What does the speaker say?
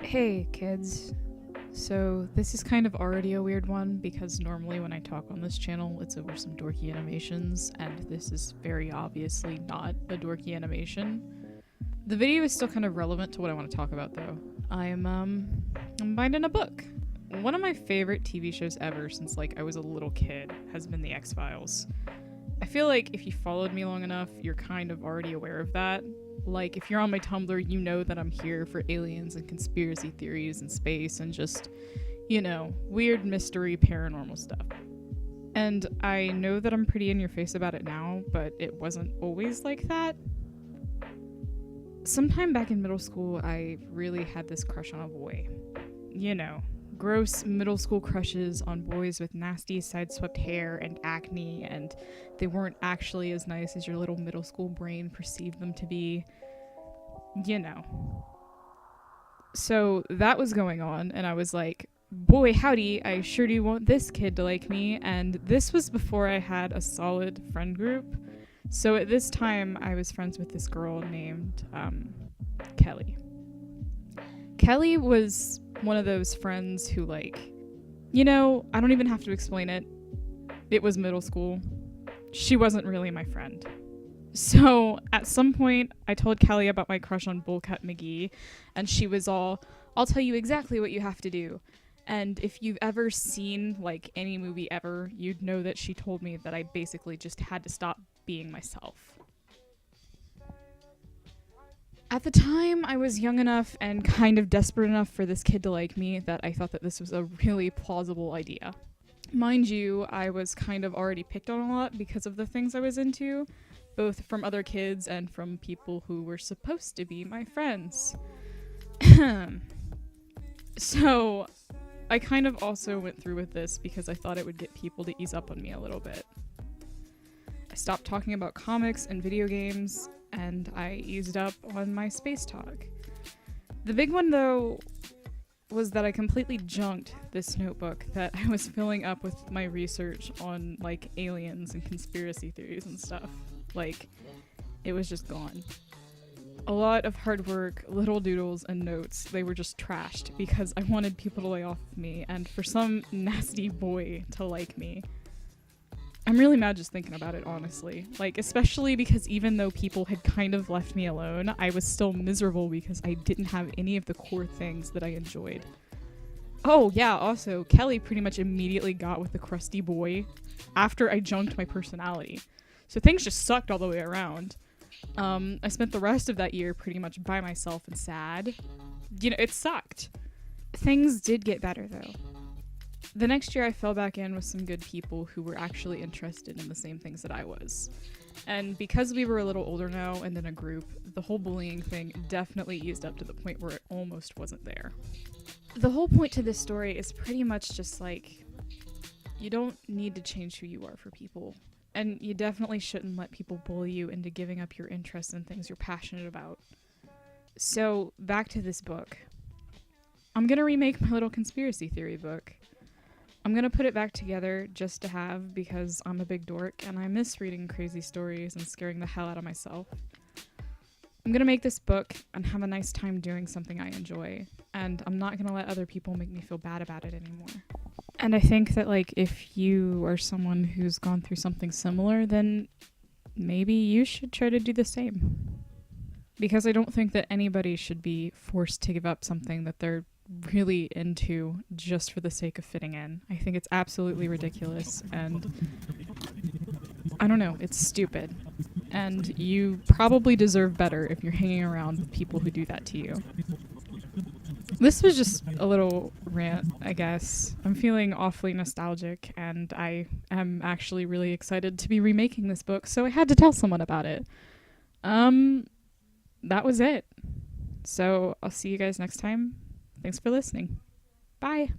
Hey kids, so this is kind of already a weird one because normally when I talk on this channel it's over some dorky animations and this is very obviously not a dorky animation. The video is still kind of relevant to what I want to talk about though. I'm binding a book. One of my favorite TV shows ever since I was a little kid has been The X-Files. I feel like if you followed me long enough, you're kind of already aware of that. Like, if you're on my Tumblr, you know that I'm here for aliens and conspiracy theories and space and just, weird mystery paranormal stuff. And I know that I'm pretty in your face about it now, but it wasn't always like that. Sometime back in middle school, I really had this crush on a boy. Gross middle school crushes on boys with nasty sideswept hair and acne, and they weren't actually as nice as your little middle school brain perceived them to be. So that was going on, and I was like, boy howdy, I sure do want this kid to like me, and this was before I had a solid friend group. So at this time, I was friends with this girl named Kelly. Kelly was one of those friends who I don't even have to explain it. It was middle school. She wasn't really my friend. So at some point, I told Kelly about my crush on Bullcut McGee, and she was all, I'll tell you exactly what you have to do. And if you've ever seen any movie ever, you'd know that she told me that I basically just had to stop being myself. At the time, I was young enough and kind of desperate enough for this kid to like me that I thought that this was a really plausible idea. Mind you, I was kind of already picked on a lot because of the things I was into, both from other kids and from people who were supposed to be my friends. So, I kind of also went through with this because I thought it would get people to ease up on me a little bit. I stopped talking about comics and video games, and I eased up on my space talk. The big one, though, was that I completely junked this notebook that I was filling up with my research on, aliens and conspiracy theories and stuff. It was just gone. A lot of hard work, little doodles, and notes, they were just trashed because I wanted people to lay off of me and for some nasty boy to like me. I'm really mad just thinking about it, honestly. Especially because even though people had kind of left me alone, I was still miserable because I didn't have any of the core things that I enjoyed. Oh, yeah, also, Kelly pretty much immediately got with the crusty boy after I junked my personality. So things just sucked all the way around. I spent the rest of that year pretty much by myself and sad. It sucked. Things did get better, though. The next year I fell back in with some good people who were actually interested in the same things that I was. And because we were a little older now and in a group, the whole bullying thing definitely eased up to the point where it almost wasn't there. The whole point to this story is pretty much just you don't need to change who you are for people. And you definitely shouldn't let people bully you into giving up your interests in things you're passionate about. So, back to this book. I'm gonna remake my little conspiracy theory book. I'm gonna put it back together just to have because I'm a big dork and I miss reading crazy stories and scaring the hell out of myself. I'm gonna make this book and have a nice time doing something I enjoy, and I'm not gonna let other people make me feel bad about it anymore. And I think that if you are someone who's gone through something similar, then maybe you should try to do the same. Because I don't think that anybody should be forced to give up something that they're really into just for the sake of fitting in. I think it's absolutely ridiculous, and I don't know, it's stupid. And you probably deserve better if you're hanging around with people who do that to you. This was just a little rant, I guess. I'm feeling awfully nostalgic, and I am actually really excited to be remaking this book, so I had to tell someone about it. That was it. So I'll see you guys next time. Thanks for listening. Bye.